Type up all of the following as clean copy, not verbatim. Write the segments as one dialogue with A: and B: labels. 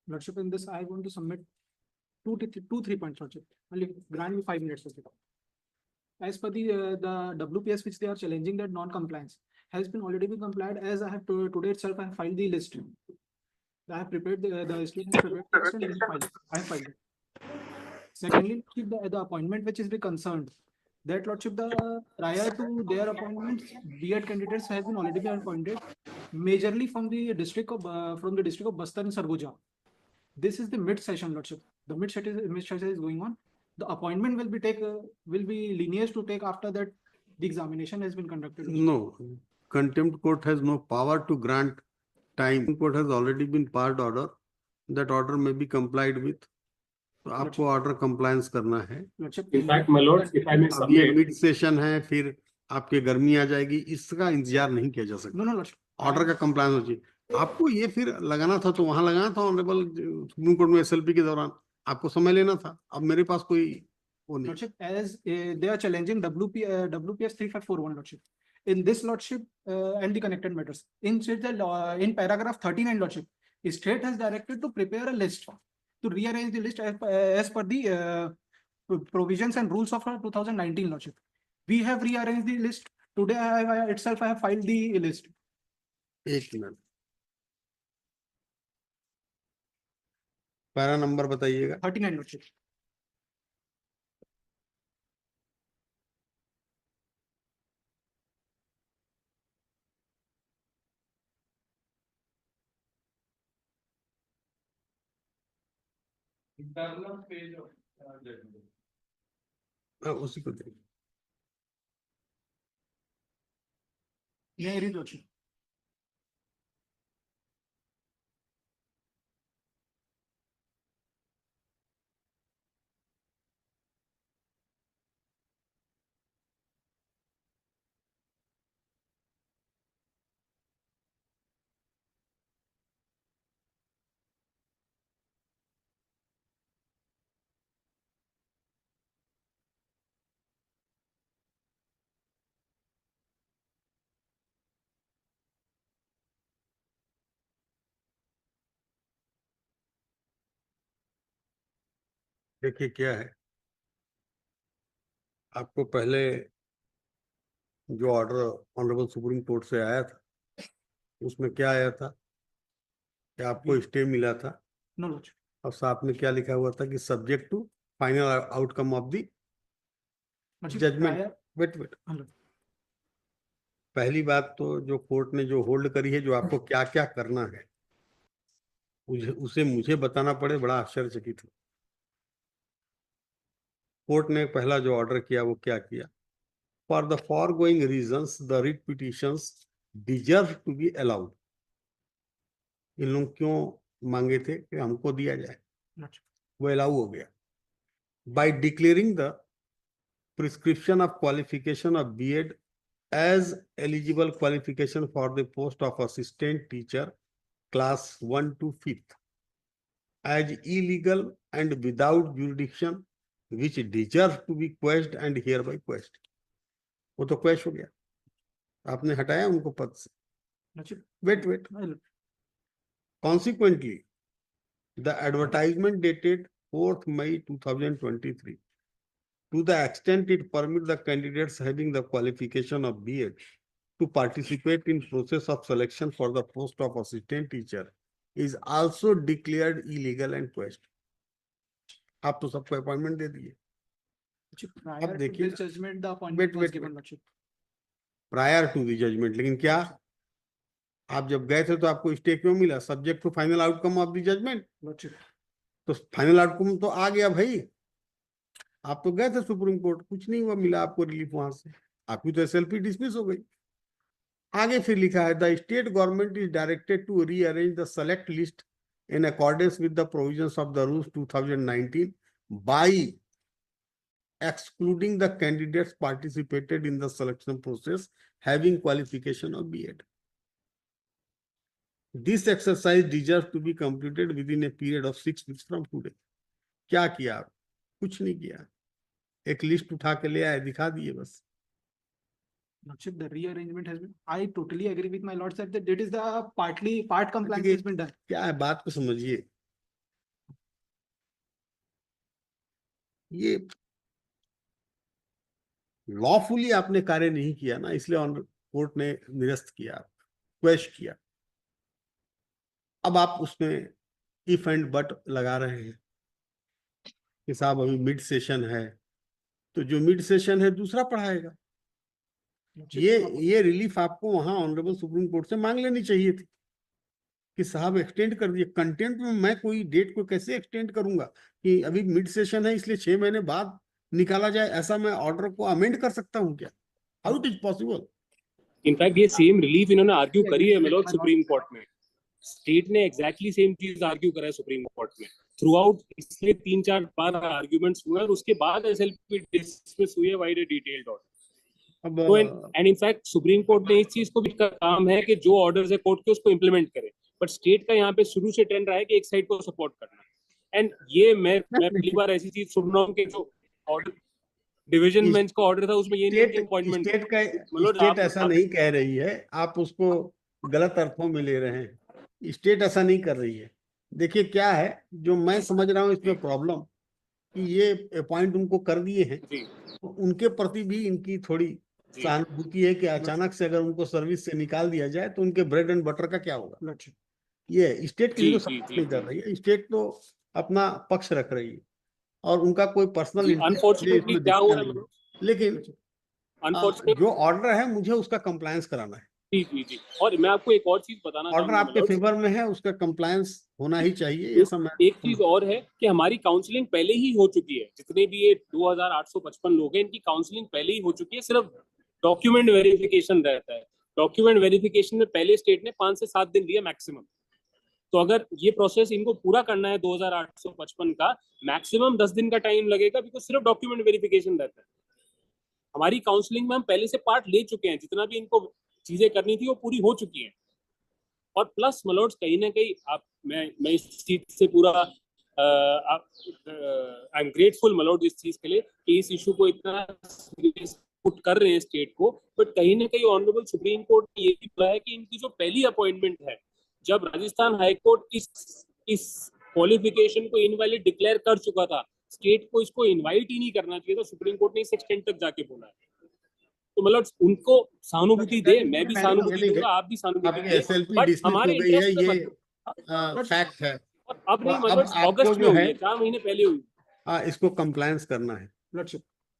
A: Lordship, in this I want to submit two 3 points, Lordship. Only grant me 5 minutes, Lordship. As per the WPS which they are challenging, that non-compliance has been already been complied. As I have today itself, I have filed the list. I have prepared the student has prepared the list and I have filed it. Secondly, the appointment which is be concerned, that Lordship, the prior to their appointments, B.Ed candidates have been already been appointed, majorly from the district of Bastar and Sarguja. This is the mid session, Lordship. The mid session is going on. The appointment will be lineage to take after that the examination has been conducted. Lordship.
B: No, contempt court has no power to grant time. Court has already been passed order. That order may be complied with. तो आपको order compliance करना है.
C: In fact my lord, if I may
B: अब ये
C: submit,
B: mid session है, फिर आपके गर्मी आ जाएगी, इसका इंतजार नहीं किया जा सकता.
A: नो नो लॉर्डशिप,
B: ऑर्डर का कंप्लायंस हो चाहिए. आपको ये फिर लगाना था तो वहां लगाना था ऑनरेबल सुप्रीम कोर्ट में एसएलपी के दौरान. आपको समय लेना था. अब मेरे पास कोई वो नहीं.
A: Lordship, as they are challenging WPS 3541, Lordship. In this, Lordship, and the connected matters. In paragraph 39, Lordship, state has directed to prepare a list to rearrange the list as per the provisions and rules of 2019, Lordship. We have rearranged the list. Today, I have filed the list.
B: एक minute, para number बताइएगा.
A: 39, Lordship.
D: Internal page of judgment.
B: उसी को देखिए.
A: Yeah, I read, Lordship.
B: देखिए क्या है, आपको पहले जो ऑर्डर ऑनरेबल सुप्रीम कोर्ट से आया था उसमें क्या आया था कि आपको स्टे मिला था.
A: No, Lordship.
B: और साथ में क्या लिखा हुआ था कि subject to final outcome of the
A: Lordship,
B: judgement.
A: prior-
B: wait,
A: Hello.
B: पहली बात तो जो कोर्ट ने जो होल्ड करी है, जो आपको क्या क्या करना है, उसे मुझे बताना पड़े, बड़ा आश्चर्यचकित हूं. कोर्ट ने पहला जो ऑर्डर किया वो क्या किया? For the foregoing reasons the writ petitions deserve to be allowed. इन लोग क्यों मांगे थे कि हमको दिया जाए,
A: Lordship.
B: वो अलाउ हो गया. By declaring the prescription of qualification of B Ed as eligible qualification for the post of assistant teacher class 1 to 5th as illegal and without jurisdiction which deserve to be quashed and hereby quashed. वो तो क्वेश हो गया, आपने हटाया उनको पद से.
A: Lordship.
B: Wait,
A: Hello.
B: consequently the advertisement dated 4th May 2023, to the extent it permits the candidates having the qualification of B.Ed to participate in process of selection for the post of assistant teacher, is also declared illegal and quashed. आप तो सबको appointment दे दिए.
A: Lordship, prior to
B: देखिए,
A: this judgment, the appointment was given, Lordship.
B: Prior to the judgement. लेकिन क्या आप जब गए थे तो आपको स्टे क्यों मिला? Subject to final outcome of the judgement.
A: Lordship.
B: तो फाइनल आउटकम तो आ गया भाई. आप तो गए थे सुप्रीम कोर्ट, कुछ नहीं हुआ, मिला आपको रिलीफ वहां से. आपकी तो एसएलपी डिसमिस हो गई. आगे फिर लिखा है the state government is directed to rearrange the select list in accordance with the provisions of the rules 2019 by excluding the candidates participated in the selection process having qualification of B.Ed. This exercise deserves to be completed within a period of 6 weeks from today. क्या किया? कुछ नहीं किया. एक list उठा के ले आए, दिखा दिए बस.
A: Lordship, the rearrangement has been. I totally agree with my lords that it is the part compliance has been done.
B: क्या है, बात को समझिए. ये लॉफुली आपने कार्य नहीं किया ना, इसलिए कोर्ट ने निरस्त किया, क्वेश किया। अब आप उसमें इफ एंड बट लगा रहे हैं कि साहब अभी मिड सेशन है, तो जो मिड सेशन है दूसरा पढ़ाएगा। ये रिलीफ आपको वहां ऑनरेबल सुप्रीम कोर्ट से मांग लेनी चाहिए थी कि साहब एक्सटेंड कर दिए। कंटेंट में मैं कोई डेट को कैसे एक्सटेंड करूंगा कि अभी मिड सेशन है इसलिए 6 महीने बाद निकाला जाए, ऐसा मैं ऑर्डर को अमेंड कर सकता हूं क्या? How it is possible?
C: In fact ये सेम रिलीफ इन्होंने आर्ग्यू करी है मेलोड सुप्रीम कोर्ट में। स्टेट ने एग्जैक्टली सेम चीज आर्ग्यू करा है सुप्रीम कोर्ट में थ्रू आउट, इसलिए 3-4 बार आर्ग्यूमेंट्स हुए और उसके बाद एसएलपी डिसमिस हुई है वाइड डिटेल्ड ऑर्डर।
B: अब
C: तो एंड इनफैक्ट सुप्रीम कोर्ट ने इस चीज को भी, का काम है कि जो ऑर्डर्स है कोर्ट के उसको इंप्लीमेंट करे, बट स्टेट का यहाँ पे शुरू से ट्रेंड रहा है कि एक साइड को सपोर्ट करना। एंड ये मैं पहली बार ऐसी चीज सुन रहा हूँ कि जो ऑर्डर डिवीजन बेंच का ऑर्डर था उसमें ये नहीं अपॉइंटमेंट।
B: स्टेट ऐसा नहीं कह रही है, आप उसको गलत अर्थों में ले रहे हैं। स्टेट ऐसा नहीं कर रही है। देखिए क्या है, जो मैं समझ रहा हूँ इसमें प्रॉब्लम कि ये अपॉइंट उनको कर दिए हैं, तो उनके प्रति भी इनकी थोड़ी सहानुभूति है कि अचानक से अगर उनको सर्विस से निकाल दिया जाए तो उनके ब्रेड एंड बटर का क्या होगा। ये स्टेट किसी को सपोर्ट नहीं कर रही है, स्टेट तो अपना पक्ष रख रही है और उनका कोई पर्सनल
C: अनफॉर्चुनेटली क्या हुआ है,
B: लेकिन
C: अनफॉर्चुनेटली
B: जो ऑर्डर है मुझे उसका कंप्लायंस कराना है।
C: जी। और मैं आपको एक और चीज बताना
B: ऑर्डर
C: चाहूंगा
B: आपके फेवर में है, उसका कंप्लायंस होना ही चाहिए, ये सब
C: एक चीज और है कि हमारी काउंसलिंग पहले ही हो चुकी है। जितने भी ये 2855 लोग हैं इनकी काउंसलिंग पहले ही हो चुकी है, सिर्फ डॉक्यूमेंट वेरिफिकेशन रहता है। डॉक्यूमेंट वेरिफिकेशन में पहले स्टेट ने 5 से 7 दिन दिया मैक्सिमम। तो अगर ये प्रोसेस इनको पूरा करना है 2855 का, मैक्सिमम 10 दिन का टाइम लगेगा, बिकॉज सिर्फ डॉक्यूमेंट वेरिफिकेशन रहता है। हमारी काउंसलिंग में हम पहले से पार्ट ले चुके हैं, जितना भी इनको चीजें करनी थी वो पूरी हो चुकी हैं। और प्लस मलोड्स कहीं ना कहीं आप मैं इस चीज से पूरा आई एम ग्रेटफुल मलोड इस चीज के लिए कि इस इशू को इतना पुट कर रहे हैं स्टेट को। बट कहीं ना कहीं ऑनरेबल सुप्रीम कोर्ट ने ये भी बोला है कि इनकी जो पहली अपॉइंटमेंट है, जब राजस्थान हाईकोर्ट इस क्वालिफिकेशन को इनवैलिड डिक्लेयर कर चुका था, स्टेट को इसको इनवाइट ही नहीं करना चाहिए था। सुप्रीम कोर्ट ने इस एक्सटेंड तक जाके बोला है। तो मतलब उनको सहानुभूति दे, मैं भी सहानुभूति दूंगा, आप भी सहानुभूति दे,
B: एसएलपी
C: बट
B: डिसमिस
C: हमारे
B: हो गई है,
C: इंटरेस्ट
B: ये फैक्ट है।
C: और अब नहीं,
B: अब
C: मतलब
B: आपको
C: अगस्त में
B: जो
C: हुई
B: है
C: है, 4 महीने पहले हुई।
B: इसको कंप्लायंस करना है।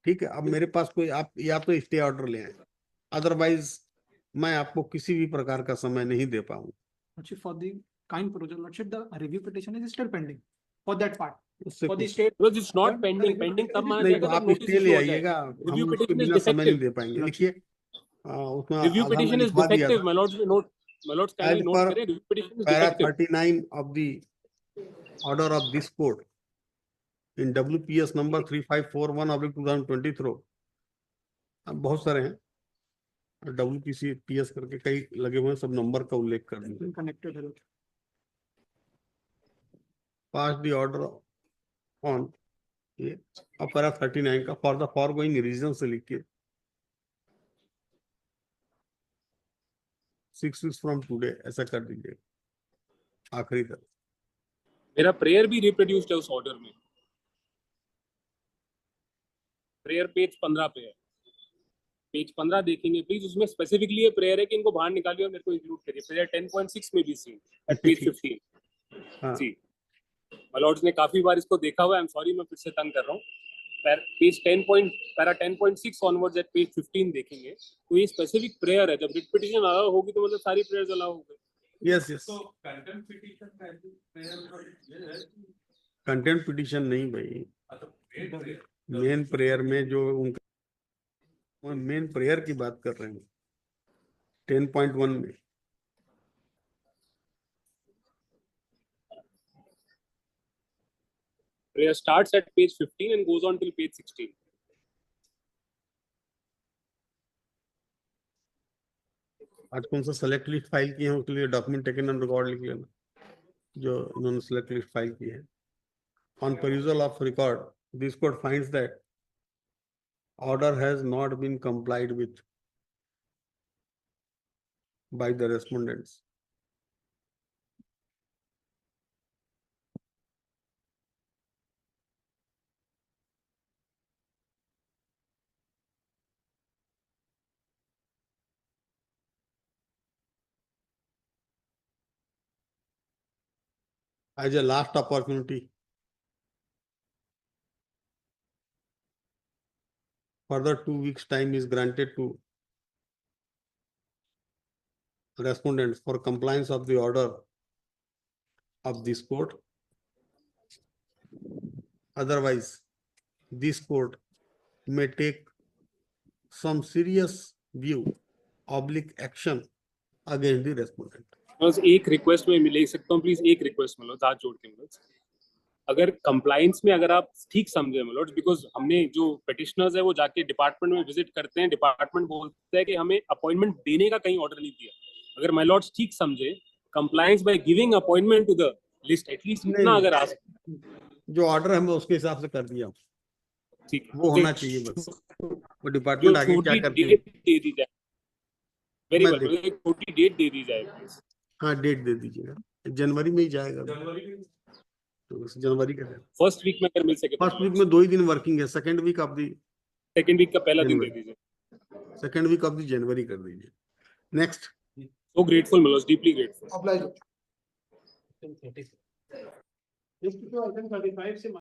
B: ठीक है, अब मेरे पास कोई, आप या तो स्टे ऑर्डर ले आए, अदरवाइज मैं आपको किसी भी प्रकार का समय नहीं दे पाऊंगा।
A: Lordship, for the kind project, Lordship, the review petition is still pending for that part.
B: उससे
A: For the
B: कुछ
A: state,
C: because it's not
A: the
C: pending.
A: review
C: pending तब
A: petition
C: माना
A: is
B: नहीं, तो
C: जाएगा जब
B: आप
C: नोटिस
B: स्टे ले
C: इशू हो जाए।
B: आइएगा,
C: रिव्यू
B: हम उसके
C: पिटिशन इज
B: बिना समय नहीं
C: डिफेक्टिव।
B: दे पाएंगे। लिखिए, उसमें
C: रिव्यू
B: आधा मैं
C: पिटिशन इज
B: लिखवा दिया
C: डिफेक्टिव।
B: था।
C: My lords
B: as
C: kindly note
B: पर
C: करें, review petition is
B: para
C: defective.
B: 39 of the order of this court in WPS number 3541/2023, अब बहुत सारे हैं, WPS करके कई लगे हुए हैं, सब नंबर का उल्लेख कर देंगे।
A: connected है।
B: पास द ऑर्डर ऑन ये अब पैरा 39 का फॉर द फॉरगोइंग रीजन से लिखिए 6 weeks फ्रॉम टुडे, ऐसा कर दीजिए आखिरी तक।
C: मेरा प्रेयर भी रिप्रोड्यूस्ड है उस ऑर्डर में। प्रेयर पेज 15 पे है। पेज 15 देखेंगे प्लीज, उसमें स्पेसिफिकली ये प्रेयर है कि इनको बाहर निकालिए और मेरे को इंक्लूड करिए। प्रेयर 10.6 में भी सीन एट पेज 15।
B: हाँ,
C: जी, मलॉर्ड्स ने काफी बार इसको देखा हुआ है। आई एम सॉरी, मैं फिर से तंग कर रहा हूँ। पेज 10.6 ऑनवर्ड्स एट पेज 15 देखेंगे तो ये स्पेसिफिक प्रेयर है। जब रिट पिटीशन अलाउ होगी तो मतलब सारी प्रेयर्स अलाउ हो गई।
B: यस यस,
D: तो कंटेम्प्ट पिटीशन का ये है कि
B: कंटेम्प्ट पिटीशन नहीं भाई, मेन प्रेयर में जो उनका मेन प्रेयर की बात कर रहे हैं 10.1 में।
C: Prayer starts at page 15 and goes on till page 16.
B: आज कौन सा सेलेक्ट लिस्ट फाइल किए हैं उसके लिए डॉक्यूमेंट टेकन एंड रिकॉर्ड लिख लेना, जो इन्होंने सेलेक्ट लिस्ट फाइल की है। On perusal of record, this court finds that order has not been complied with by the respondents. as a last opportunity. Further 2 weeks time is granted to respondents for compliance of the order of this court. Otherwise, this court may take some serious view, oblique action against the respondent.
C: बस एक request में ले सकता हूँ please, एक request Manoj, हाथ जोड़ के मनोज, अगर कंप्लाइंस में अगर आप ठीक समझे मनोज, बिकॉज हमने जो पिटिशनर्स है वो जाके डिपार्टमेंट में विजिट करते हैं, डिपार्टमेंट बोलता है कि हमें अपॉइंटमेंट देने का कहीं ऑर्डर नहीं दिया. अगर माय लॉर्ड्स ठीक समझे, compliance by giving appointment to the list, at least इतना
B: नहीं।
C: अगर आ सकते,
B: जो ऑर्डर है मैं उसके हिसाब से कर दिया हूँ,
C: ठीक
B: वो होना चाहिए बस. वो डिपार्टमेंट
C: जो
B: आगे क्या
C: छोटी
B: करती है.
C: डेट दे दी जाए, वेरी
B: मैं
C: वेल, एक छोटी डेट दे दी जाए please.
B: हाँ, डेट दे दीजिएगा. जनवरी में ही जाएगा.
D: जनवरी में
B: तो बस जनवरी का
C: फर्स्ट वीक में अगर मिल सके,
B: फर्स्ट वीक में 2 ही दिन वर्किंग है. Second week of the
C: second week का पहला दिन दे
B: जनवरी.
C: दीजिए.
B: Second week of the January कर दीजिए. Next.
C: So grateful Manoj, deeply grateful.
A: Apply. 10:30. 35 से